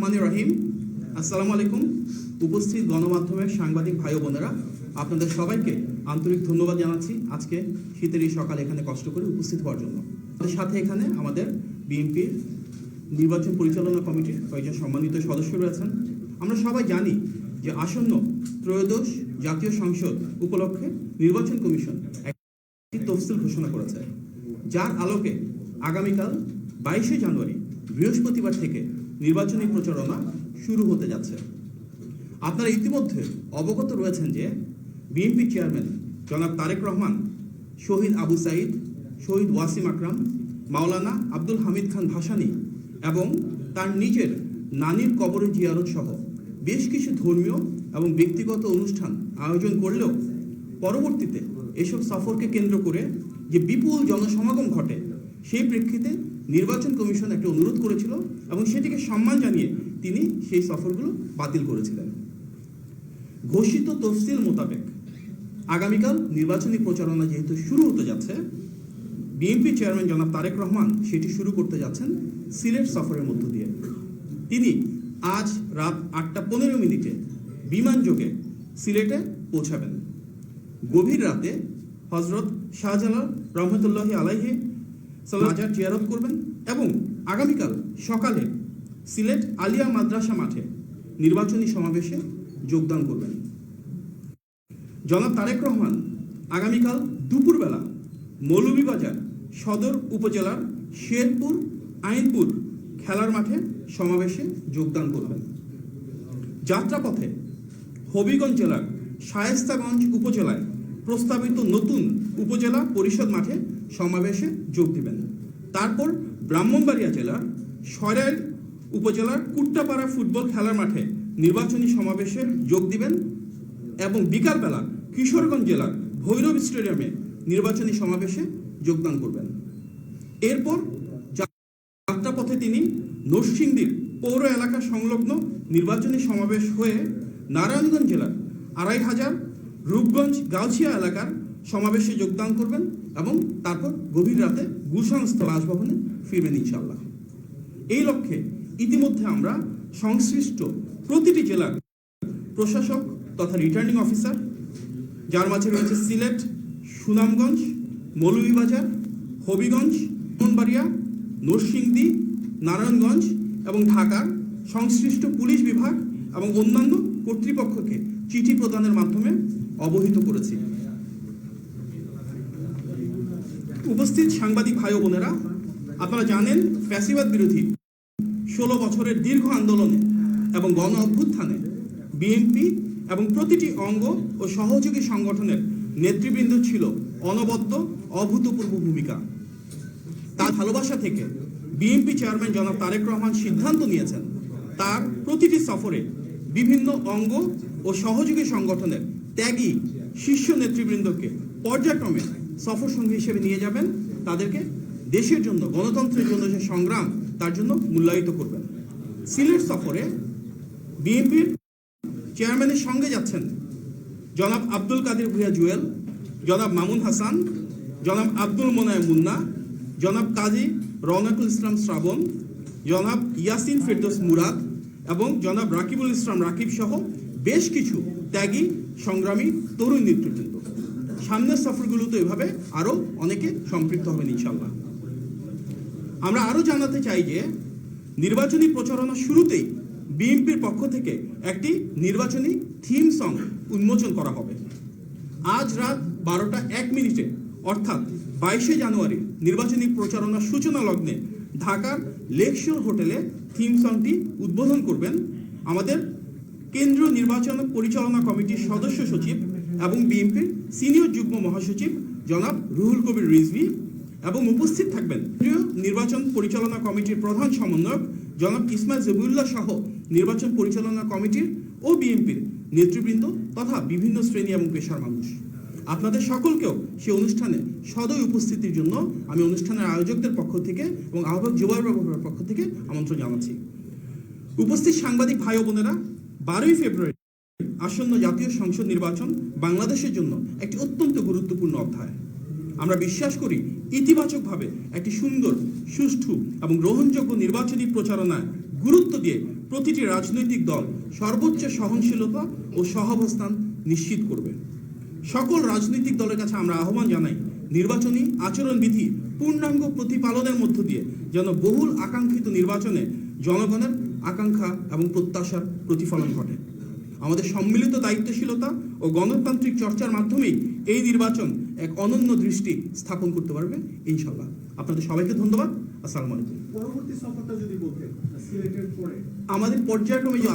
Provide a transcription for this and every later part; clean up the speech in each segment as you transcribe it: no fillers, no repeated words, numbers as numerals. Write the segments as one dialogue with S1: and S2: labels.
S1: রহমানির রহিম। আসসালামু আলাইকুম। উপস্থিত গণমাধ্যমের সাংবাদিক ভাই বোনেরা, আপনাদের সবাইকে আন্তরিক ধন্যবাদ জানাচ্ছি আজকে শীতের এই সকালে এখানে কষ্ট করে উপস্থিত হওয়ার জন্য। আমাদের সাথে এখানে আমাদের বিএনপির নির্বাচন পরিচালনা কমিটির কয়েকজন সম্মানিত সদস্য রয়েছেন। আমরা সবাই জানি যে আসন্ন ত্রয়োদশ জাতীয় সংসদ উপলক্ষে নির্বাচন কমিশন একটি তফসিল ঘোষণা করেছে, যার আলোকে আগামীকাল 22শে জানুয়ারি বৃহস্পতিবার থেকে নির্বাচনী প্রচারণা শুরু হতে যাচ্ছে। আপনারা ইতিমধ্যে অবগত রয়েছেন যে বিএনপি চেয়ারম্যান জনাব তারেক রহমান, শহীদ আবু সাইদ, শহীদ ওয়াসিম আকরাম, মাওলানা আব্দুল হামিদ খান ভাসানী এবং তার নিজের নানির কবরে জিয়ারত সহ বেশ কিছু ধর্মীয় এবং ব্যক্তিগত অনুষ্ঠান আয়োজন করলেও পরবর্তীতে এসব সফরকে কেন্দ্র করে যে বিপুল জনসমাগম ঘটে, সেই প্রেক্ষিতে নির্বাচন কমিশন একটা অনুরোধ করেছিল এবং সেটিকে সম্মান জানিয়ে তিনি সেই সফরগুলো বাতিল করেছিলেন। ঘোষিত তফসিল মোতাবেক আগামীকাল নির্বাচনী প্রচারণা যেহেতু শুরু হতে যাচ্ছে, বিএনপি চেয়ারম্যান জনাব তারেক রহমান সেটি শুরু করতে যাচ্ছেন সিলেট সফরের মধ্য দিয়ে। তিনি আজ রাত 8:15 বিমান যোগে সিলেটে পৌঁছাবেন। গভীর রাতে হজরত শাহজালাল রহমতুল্লাহি আলাইহি মাজার জিয়ারত করবেন এবং আগামীকাল সকালে সিলেট আলিয়া মাদ্রাসা মাঠে নির্বাচনী সমাবেশে যোগদান করবেন। জনাব তারেক রহমান আগামীকাল দুপুরবেলা মৌলভীবাজার সদর উপজেলার শেরপুর আইনপুর খেলার মাঠে সমাবেশে যোগদান করবেন। যাত্রাপথে হবিগঞ্জ জেলার শায়েস্তাগঞ্জ উপজেলায় প্রস্তাবিত নতুন উপজেলা পরিষদ মাঠে সমাবেশে যোগ দিবেন। তারপর ব্রাহ্মণবাড়িয়া জেলার সরাইল উপজেলার কুট্টাপাড়া ফুটবল খেলার মাঠে নির্বাচনী সমাবেশে যোগ দিবেন এবং বিকালবেলা কিশোরগঞ্জ জেলার ভৈরব স্টেডিয়ামে নির্বাচনী সমাবেশে যোগদান করবেন। এরপর যাত্রাপথে তিনি নরসিংদীর পৌর এলাকা সংলগ্ন নির্বাচনী সমাবেশ হয়ে নারায়ণগঞ্জ জেলার 2500 রূপগঞ্জ গাউছিয়া এলাকার সমাবেশে যোগদান করবেন এবং তারপর গভীর রাতে গুলশানস্থ বাসভবনে ফিরবেন ইনশাআল্লাহ। এই লক্ষ্যে ইতিমধ্যে আমরা সংশ্লিষ্ট প্রতিটি জেলার প্রশাসক তথা রিটার্নিং অফিসার, যার মাঝে রয়েছে সিলেট, সুনামগঞ্জ, মৌলভীবাজার, হবিগঞ্জ, ব্রাহ্মণবাড়িয়া, নরসিংদী, নারায়ণগঞ্জ এবং ঢাকার সংশ্লিষ্ট পুলিশ বিভাগ এবং অন্যান্য কর্তৃপক্ষকে চিঠি প্রদানের মাধ্যমে অবহিত করেছি। উপস্থিত সাংবাদিক ভাই ও বোনেরা, আপনারা জানেন ফ্যাসিবাদ বিরোধী 16 বছরের দীর্ঘ আন্দোলনে এবং গণ অভ্যুত্থানে বিএনপি এবং প্রতিটি অঙ্গ ও সহযোগী সংগঠনের নেতৃবৃন্দ ছিল অনবদ্য অভূতপূর্ব ভূমিকা। তার ভালোবাসা থেকে বিএনপি চেয়ারম্যান জনাব তারেক রহমান সিদ্ধান্ত নিয়েছেন তার প্রতিটি সফরে বিভিন্ন অঙ্গ ও সহযোগী সংগঠনের ত্যাগী শীর্ষ নেতৃবৃন্দকে পর্যায়ক্রমে সফর সঙ্গী হিসেবে নিয়ে যাবেন। তাদেরকে দেশের জন্য, গণতন্ত্রের জন্য যে সংগ্রাম, তার জন্য মূল্যায়িত করবেন। সিলেট সফরে বিএনপির চেয়ারম্যানের সঙ্গে যাচ্ছেন জনাব আব্দুল কাদের ভূঁইয়া জুয়েল, জনাব মামুন হাসান, জনাব আব্দুল মোনায়েম মুন্না, জনাব কাজী রওনাকুল ইসলাম শ্রাবণ, জনাব ইয়াসিন ফেরদৌস মুরাদ এবং জনাব রাকিবুল ইসলাম রাকিব সহ বেশ কিছু ত্যাগী সংগ্রামী তরুণ নেতৃবৃন্দ। সামনের সফরগুলোতে এভাবে আরও অনেকে সম্পৃক্ত হবেন ইনশাআল্লাহ। আমরা আরও জানাতে চাই যে নির্বাচনী প্রচারণা শুরুতেই বিএনপির পক্ষ থেকে একটি নির্বাচনী থিম সং উন্মোচন করা হবে। আজ রাত 12:01 অর্থাৎ 22শে জানুয়ারি নির্বাচনী প্রচারণা সূচনা লগ্নে ঢাকার লেকশোর হোটেলে থিম সংটি উদ্বোধন করবেন আমাদের কেন্দ্রীয় নির্বাচন পরিচালনা কমিটির সদস্য সচিব এবং বিএনপির সিনিয়র যুগ্ম মহাসচিব জনাব রুহুল কবির রিজভী এবং উপস্থিত থাকবেন কেন্দ্রীয় নির্বাচন পরিচালনা কমিটির প্রধান সমন্বয়ক জনাব ইসমাইল জবিউল্লাহ সহ নির্বাচন পরিচালনা কমিটির ও বিএনপির নেতৃবৃন্দ তথা বিভিন্ন শ্রেণী এবং পেশার মানুষ। আপনাদের সকলকেও সে অনুষ্ঠানে সদয় উপস্থিতির জন্য আমি অনুষ্ঠানের আয়োজকদের পক্ষ থেকে এবং আহ্বায়ক যুবকের পক্ষ থেকে আমন্ত্রণ জানাচ্ছি। উপস্থিত সাংবাদিক ভাই ও বোনেরা, 12ই ফেব্রুয়ারি আসন্ন জাতীয় সংসদ নির্বাচন বাংলাদেশের জন্য একটি অত্যন্ত গুরুত্বপূর্ণ অধ্যায়। আমরা বিশ্বাস করি ইতিবাচকভাবে একটি সুন্দর, সুষ্ঠু এবং গ্রহণযোগ্য নির্বাচনী প্রচারণায় গুরুত্ব দিয়ে প্রতিটি রাজনৈতিক দল সর্বোচ্চ সহনশীলতা ও সহাবস্থান নিশ্চিত করবে। সকল রাজনৈতিক দলের কাছে আমরা আহ্বান জানাই, নির্বাচনী আচরণবিধি পূর্ণাঙ্গ প্রতিপালনের মধ্য দিয়ে যেন বহুল আকাঙ্ক্ষিত নির্বাচনে জনগণের আকাঙ্ক্ষা এবং প্রত্যাশার প্রতিফলন ঘটে। আমাদের সম্মিলিত দায়িত্বশীলতা ও গণতান্ত্রিক চর্চার মাধ্যমেই এই নির্বাচন এক অনন্য দৃষ্টি স্থাপন করতে পারবে ইনশাল্লাহ। আপনাদের সবাইকে ধন্যবাদ। আসসালামু আলাইকুম।
S2: পরবর্তী সফরটা যদি বলতেন সিলেটের পরে
S1: আমাদের পর্যায়ক্রমে যে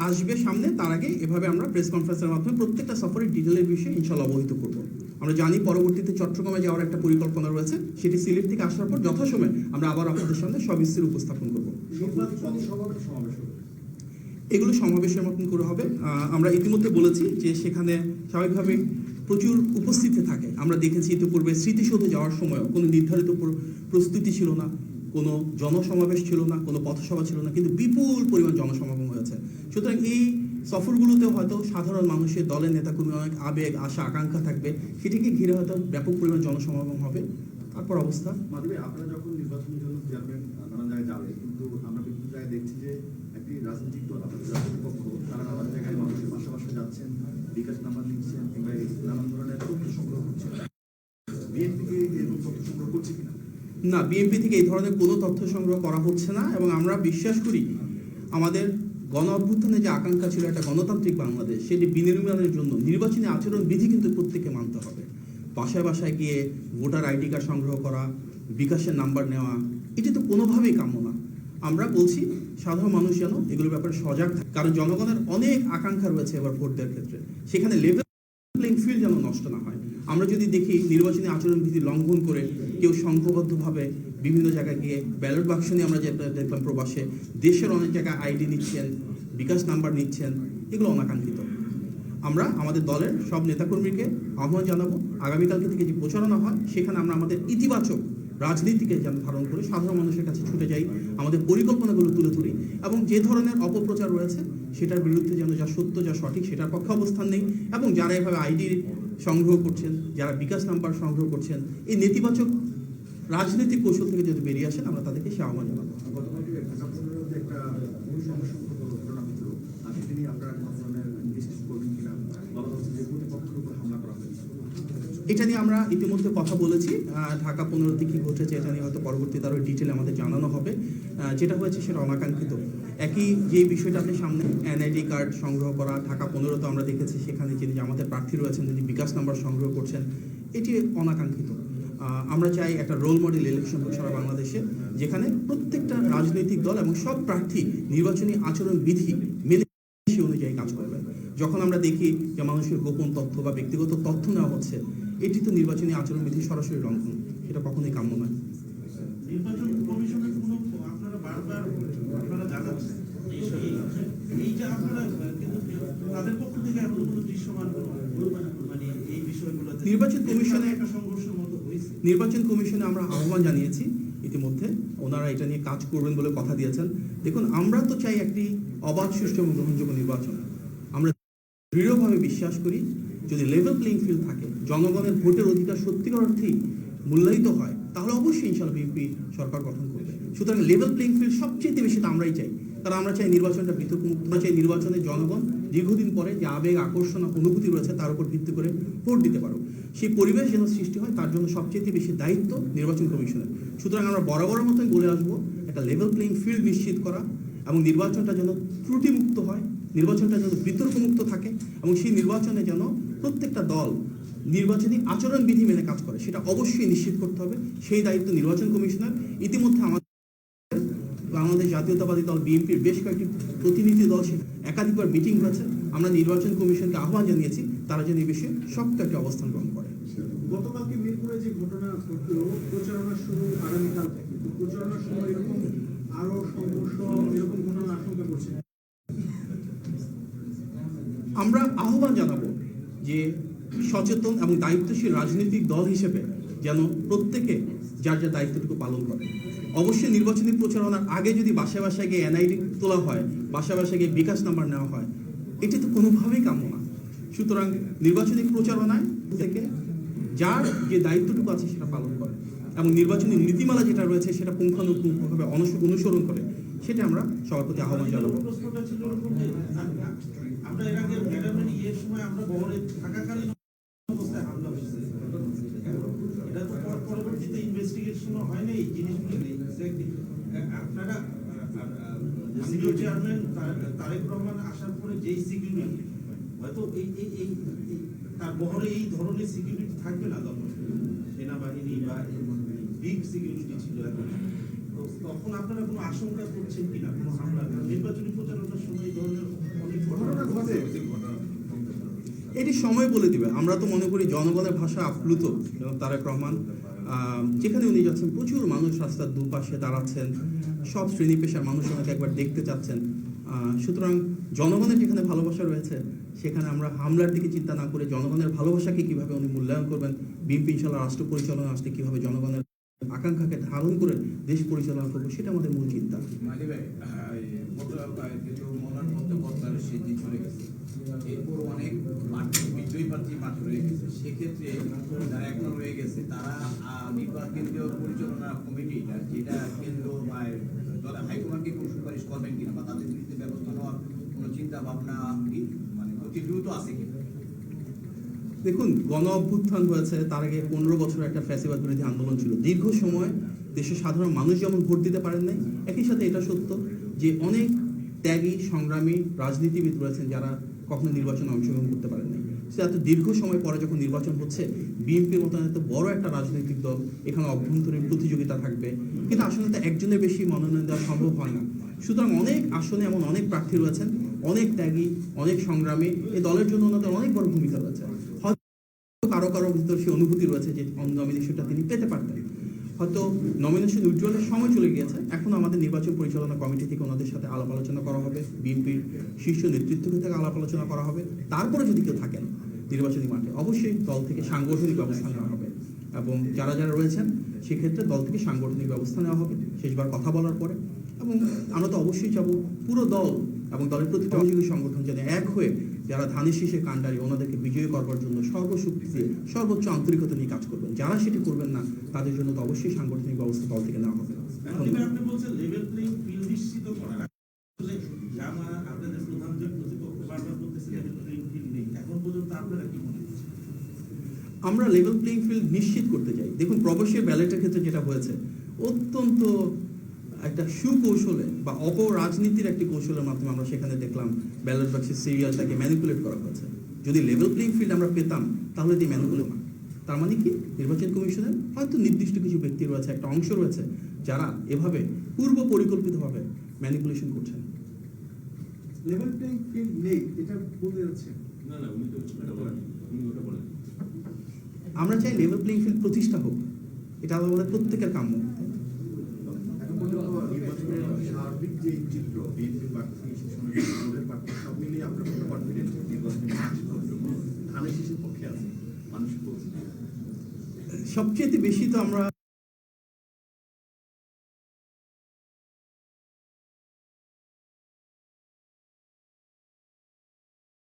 S1: আসবে সামনে, তার আগে এভাবে আমরা প্রেস কনফারেন্সের মাধ্যমে প্রত্যেকটা সফরের ডিটেলের বিষয়ে ইনশাল্লাহ অবহিত করব। আমরা জানি পরবর্তীতে চট্টগ্রামে যাওয়ার একটা পরিকল্পনা রয়েছে, সেটি সিলেট থেকে আসার পর যথাসময়ে আমরা আবার আপনাদের সামনে সবিস্তার উপস্থাপন করব। এগুলো সমাবেশের মতন করে হবে। আমরা ইতিমধ্যে বলেছি যে সেখানে স্বাভাবিকভাবে প্রচুর উপস্থিতি থাকে। আমরা দেখেছি ইতিপূর্বে স্মৃতিসৌধে যাওয়ার সময়ও কোনো নির্ধারিত প্রস্তুতি ছিল না, কোনো জনসমাবেশ ছিল না, কোনো পথসভা ছিল না, কিন্তু বিপুল পরিমাণ জনসমাগম হয়েছে। সুতরাং এই সফরগুলোতেও হয়তো সাধারণ মানুষের দলের নেতাকর্মী অনেক আবেগ, আশা, আকাঙ্ক্ষা থাকবে, সেটিকে ঘিরে হয়তো ব্যাপক পরিমাণ জনসমাগম হবে। তারপর অবস্থা
S3: মাধবী, আপনারা যখন নির্বাচনের জন্য চেয়ারম্যান নানা জায়গায় যাবে, কিন্তু আমরা বিভিন্ন জায়গায় দেখছি যে একটি রাজনৈতিক দল, আপনাদের রাজনৈতিক পক্ষ, তারা নানান জায়গায় মানুষের পাশাপাশি যাচ্ছেন, বিকাশ নাম্বার নিচ্ছেন কিংবা নানান ধরনের তথ্য সংগ্রহ করছেন। বিএনপিকে এরকম তথ্য সংগ্রহ করছে কিনা?
S1: না, বিএনপি থেকে এই ধরনের কোনো তথ্য সংগ্রহ করা হচ্ছে না, এবং আমরা বিশ্বাস করি আমাদের গণ অভ্যুত্থানে যে আকাঙ্ক্ষা ছিল একটা গণতান্ত্রিক বাংলাদেশ, সেটি বিনির্মাণের জন্য নির্বাচনী আচরণ বিধি কিন্তু প্রত্যেককে মানতে হবে। বাসায় বাসায় গিয়ে ভোটার আইডি কার্ড সংগ্রহ করা, বিকাশের নাম্বার নেওয়া, এটি তো কোনোভাবেই কাম্য না। আমরা বলছি সাধারণ মানুষ যেন এগুলোর ব্যাপারে সজাগ থাকে, কারণ জনগণের অনেক আকাঙ্ক্ষা রয়েছে এবার ভোট দেওয়ার ক্ষেত্রে। সেখানে লেভেল প্লেইং ফিল্ড যেন নষ্ট না হয়। আমরা যদি দেখি নির্বাচনী আচরণবিধি লঙ্ঘন করে কেউ সংঘবদ্ধভাবে বিভিন্ন জায়গায় গিয়ে ব্যালট বাক্স নিয়ে, আমরা যেটা দেখলাম প্রবাসে, দেশের অনেক জায়গায় আইডি নিচ্ছেন, বিকাশ নাম্বার নিচ্ছেন, এগুলো অনাকাঙ্ক্ষিত। আমরা আমাদের দলের সব নেতাকর্মীকে আহ্বান জানাবো, আগামীকালকে থেকে যে প্রচারণা হয় সেখানে আমরা আমাদের ইতিবাচক রাজনীতিকে যেন ধারণ করে সাধারণ মানুষের কাছে ছুটে যাই, আমাদের পরিকল্পনাগুলো তুলে ধরি, এবং যে ধরনের অপপ্রচার রয়েছে সেটার বিরুদ্ধে যেন যা সত্য, যা সঠিক, সেটার পক্ষে অবস্থান নেই। এবং যারা এভাবে আইডি সংগ্রহ করছেন, যারা বিকাশ নাম্বার সংগ্রহ করছেন, এই নেতিবাচক রাজনৈতিক কৌশল থেকে যদি বেরিয়ে আসেন, আমরা তাদেরকে সে আহ্বান জানাবো।
S3: গতকালকে ঢাকা পনেরোতে একটা মূল সমস্যা ঘটনা হচ্ছিল, সেটি নিয়ে আপনারা কোনো ধরনের ইনভেস্টিগেশন করবেন কিনা? বলা হচ্ছে যে প্রতিপক্ষের উপর হামলা করা হয়েছে।
S1: এটা নিয়ে আমরা ইতিমধ্যে কথা বলেছি। ঢাকা 15-তে কি ঘটেছে এটা নিয়ে হয়তো পরবর্তীতে আরও ডিটেলে আমাদের জানানো হবে। যেটা হয়েছে সেটা অনাকাঙ্ক্ষিত। একই যে বিষয়টা আপনি সামনে এনআইডি কার্ড সংগ্রহ করা, ঢাকা 15-তে আমরা দেখেছি সেখানে যিনি আমাদের প্রার্থী রয়েছেন যদি বিকাশ নাম্বার সংগ্রহ করছেন, এটি অনাকাঙ্ক্ষিত। আমরা চাই একটা রোল মডেল ইলেকশন হোক সারা বাংলাদেশে, যেখানে প্রত্যেকটা রাজনৈতিক দল এবং সব প্রার্থী নির্বাচনী আচরণ বিধি মেনে সে অনুযায়ী কাজ করবেন। যখন আমরা দেখি যে মানুষের গোপন তথ্য বা ব্যক্তিগত তথ্য নেওয়া হচ্ছে, এটি তো নির্বাচনী আচরণবিধি সরাসরি লঙ্ঘন, সেটা কখনোই কাম্য নয়।
S4: নির্বাচন কমিশনের কোনো আপনারা বারবার আপনারা জানাচ্ছেন এই যে আপনারা কিন্তু তাদের পক্ষ থেকে এমন কোনো দৃশ্যমান মানে এই বিষয়গুলোতে
S1: নির্বাচন কমিশনে
S4: একটা সংঘর্ষের মতো হয়েছে।
S1: নির্বাচন কমিশনে আমরা আহ্বান জানিয়েছি ইতিমধ্যে, ওনারা এটা নিয়ে কাজ করবেন বলে কথা দিয়েছেন। দেখুন, আমরা তো চাই একটি অবাধ, সুষ্ঠু এবং গ্রহণযোগ্য নির্বাচন। আমরা দৃঢ়ভাবে বিশ্বাস করি যদি লেভেল প্লেইং ফিল্ড থাকে, জনগণের ভোটের অধিকার সত্যিকার অর্থেই মূল্যায়িত হয়, তাহলে অবশ্যই ইনশাআল্লাহ বিএনপি সরকার গঠন করবে। সুতরাং লেভেল প্লেইং ফিল্ড সবচেয়ে বেশি তো আমরাই চাই, কারণ আমরা চাই নির্বাচনটা বিতর্কমুক্ত। আমরা চাই নির্বাচনে জনগণ দীর্ঘদিন পরে যে আবেগ, আকর্ষণ, অনুভূতি রয়েছে তার উপর ভিত্তি করে ভোট দিতে পারো, সেই পরিবেশ যেন সৃষ্টি হয়, তার জন্য সবচেয়ে বেশি দায়িত্ব নির্বাচন কমিশনের। সুতরাং আমরা বরাবরের মতোই বলে আসবো, একটা লেভেল প্লেইং ফিল্ড নিশ্চিত করা এবং নির্বাচনটা যেন ত্রুটিমুক্ত হয়, নির্বাচনটা যেন বিতর্কমুক্ত থাকে, এবং সেই নির্বাচনে যেন প্রত্যেকটা দল নির্বাচনী আচরণবিধি মেনে কাজ করে, সেটা অবশ্যই নিশ্চিত করতে হবে। সেই দায়িত্ব নির্বাচন কমিশনার। ইতিমধ্যে আমাদের বাংলাদেশ জাতীয়তাবাদী দল বিএনপির বেশ কয়েকটি প্রতিনিধি দল একাধিকবার মিটিং হয়েছে। আমরা নির্বাচন কমিশনকে আহ্বান জানিয়েছি তারা যেন এই বিষয়ে শক্ত একটা অবস্থান গ্রহণ করে।
S2: গতকালকে মিরপুরে যে ঘটনা ঘটলো, প্রচারণা শুরু আগামীকাল থেকে, প্রচারণার সময় এরকম আরো সংঘর্ষ, এরকম ঘটনার আশঙ্কা করছে।
S1: আমরা আহ্বান জানাবো যে সচেতন এবং দায়িত্বশীল রাজনৈতিক দল হিসেবে যেন প্রত্যেকে যার যার দায়িত্বটুকু পালন করে। অবশ্যই নির্বাচনী প্রচারণার আগে যদি বাসায় বাসায় গিয়ে এনআইডি তোলা হয়, বাসায় বাসায় গিয়ে বিকাশ নাম্বার নেওয়া হয়, এটি তো কোনোভাবেই কাম্য না। সুতরাং নির্বাচনী প্রচারণায় থেকে যার যে দায়িত্বটুকু আছে সেটা পালন করে এবং নির্বাচনী নীতিমালা যেটা রয়েছে সেটা পুঙ্খানুপুঙ্খভাবে অনুসরণ করে সেটা আমরা সবার প্রতি আহ্বান জানাবো।
S4: প্রশ্নটা ছিল এরকম যে আমরা এর আগে ম্যাডামের ইয়ের সময় আমরা বহরে থাকাকালীন অবস্থায় হামলা হয়েছে, এটা তো পরবর্তীতে ইনভেস্টিগেশন হয় না এই জিনিসগুলো নেই। আপনারা সিনিয়র চেয়ারম্যান তারেক রহমান আসার পরে যেই সিকিউরিটি হয়তো এই তার বহরে এই ধরনের সিকিউরিটি থাকবে না, তখন সেনাবাহিনী বা বিগ সিকিউরিটি ছিল এখন। তো তখন আপনারা কোনো আশঙ্কা করছেন কিনা কোনো হামলা? নির্বাচনী প্রচারণার সময় এই ধরনের অনেক ঘটনা ঘটে।
S1: এটি সময় বলে দিবে। আমরা তো মনে করি জনগণের ভাষা আপ্লুত এবং তারেক রহমান যেখানে উনি যাচ্ছেন প্রচুর মানুষ রাস্তার দুপাশে দাঁড়াচ্ছেন, সব শ্রেণী পেশার মানুষ ওনাকে একবার দেখতে চাচ্ছেন। সুতরাং জনগণের যেখানে ভালোবাসা রয়েছে সেখানে আমরা হামলার দিকে চিন্তা না করে জনগণের ভালোবাসাকে কিভাবে উনি মূল্যায়ন করবেন, বিএনপি ইনশাআল্লাহ রাষ্ট্র পরিচালনা আসলে কিভাবে জনগণের আকাঙ্ক্ষাকে ধারণ করে দেশ পরিচালনা করবো, সেটা আমাদের মূল চিন্তা।
S5: মালি ভাই, কিন্তু মনের মধ্যে বদলার সেদিন চলে গেছে, এরপর অনেক বিজয়ী প্রার্থী মাঠে রয়ে গেছে। সেক্ষেত্রে যারা এখনো রয়ে গেছে তারা নির্বাচন কেন্দ্রীয় পরিচালনা কমিটিটা যেটা কেন্দ্র বা হাইকমান্ডকে কোনো সুপারিশ করবেন কিনা বা তাদের বিরুদ্ধে ব্যবস্থা নেওয়ার কোনো চিন্তা ভাবনা কি মানে অতি দ্রুত আছে কিনা?
S1: দেখুন, গণ অভ্যুত্থান হয়েছে, তার আগে 15 বছর একটা ফ্যাসিবাদ বিরোধী আন্দোলন ছিল। দীর্ঘ সময় দেশের সাধারণ মানুষ যেমন ভোট দিতে পারেন নাই, একই সাথে এটা সত্য যে অনেক ত্যাগী সংগ্রামী রাজনীতিবিদ রয়েছেন যারা কখনো নির্বাচনে অংশগ্রহণ করতে পারেন নাই। সে এত দীর্ঘ সময় পরে যখন নির্বাচন হচ্ছে, বিএনপির মতো এত বড় একটা রাজনৈতিক দল, এখানে অভ্যন্তরীণ প্রতিযোগিতা থাকবে, কিন্তু আসলে তো একজনের বেশি মনোনয়ন দেওয়া সম্ভব হয় না। সুতরাং অনেক আসনে এমন অনেক প্রার্থী রয়েছেন, অনেক ত্যাগী, অনেক সংগ্রামী, এই দলের জন্য ওনাদের অনেক বড় ভূমিকা রয়েছে। কারো কারো ভিতর সে অনুভূতি রয়েছে যে নমিনেশনটা তিনি পেতে পারতেন। হয়তো নমিনেশন উইথড্রয়ালের সময় চলে গিয়েছে, এখন আমাদের নির্বাচন পরিচালনা কমিটি থেকে ওনাদের সাথে আলাপ আলোচনা করা হবে, বিএনপির শীর্ষ নেতৃত্ব থেকে আলাপ আলোচনা করা হবে। তারপরে যদি কেউ থাকেন নির্বাচনী মাঠে, অবশ্যই দল থেকে সাংগঠনিক ব্যবস্থা নেওয়া হবে, এবং যারা যারা রয়েছেন সেক্ষেত্রে দল থেকে সাংগঠনিক ব্যবস্থা নেওয়া হবে শেষবার কথা বলার পরে। এবং আমরা তো অবশ্যই যাব পুরো দল এবং দলের প্রতিটা সহযোগী সংগঠন যেন এক হয়ে যারা ধানের শীষে কাণ্ডারি ওনাদেরকে বিজয়ী করবার জন্য সর্বশক্তি দিয়ে সর্বোচ্চ আন্তরিকতা নিয়ে কাজ করবেন। যারা সেটি করবেন না তাদের জন্য তো অবশ্যই সাংগঠনিক ব্যবস্থা দল থেকে নেওয়া হবে।
S4: আপনি বলছেন লেভেল প্লেইং ফিল্ড নিশ্চিত করা, আসলে জামা আপনাদের প্রধান যে প্রতিপক্ষ বারবার বলতেছে লেভেল প্লেইং ফিল্ড নেই, এখন পর্যন্ত আপনারা কি মনে করছেন?
S1: আমরা লেভেল প্লেইং ফিল্ড নিশ্চিত করতে চাই। দেখুন, প্রবাসী ব্যালেটের ক্ষেত্রে যেটা হয়েছে অত্যন্ত একটা সুকৌশলে বা অপরাজনীতির একটি কৌশলের মাধ্যমে আমরা সেখানে দেখলাম ব্যালট বাক্সের সিরিয়ালটাকে ম্যানিপুলেট করা হয়েছে। যদি লেভেল প্লেইং ফিল্ড আমরা পেতাম তাহলে এটি ম্যানিপুলেট না। তার মানে কি, নির্বাচন কমিশনের হয়তো নির্দিষ্ট কিছু ব্যক্তি রয়েছে, একটা অংশ রয়েছে যারা এভাবে পূর্ব পরিকল্পিতভাবে ম্যানিপুলেশন করছেন।
S2: লেভেল প্লেইং ফিল্ড নেই এটা বলতে যাচ্ছে
S4: না না, উনি তো এটা বলেন, উনি ওটা বলেন।
S1: আমরা চাই লেভেল প্লেইং ফিল্ড প্রতিষ্ঠা হোক, এটা আমাদের প্রত্যেকের কাম্য।
S3: এখন পর্যন্ত নির্বাচনের সার্বিক যে চিত্র, বিএনপি প্রার্থী, দলের প্রার্থী সব মিলিয়ে আমরা কোনো কনফিডেন্ট নির্বাচনে ধানের শীষের পক্ষে আছে মানুষ বলছে।
S1: সবচেয়ে বেশি তো আমরা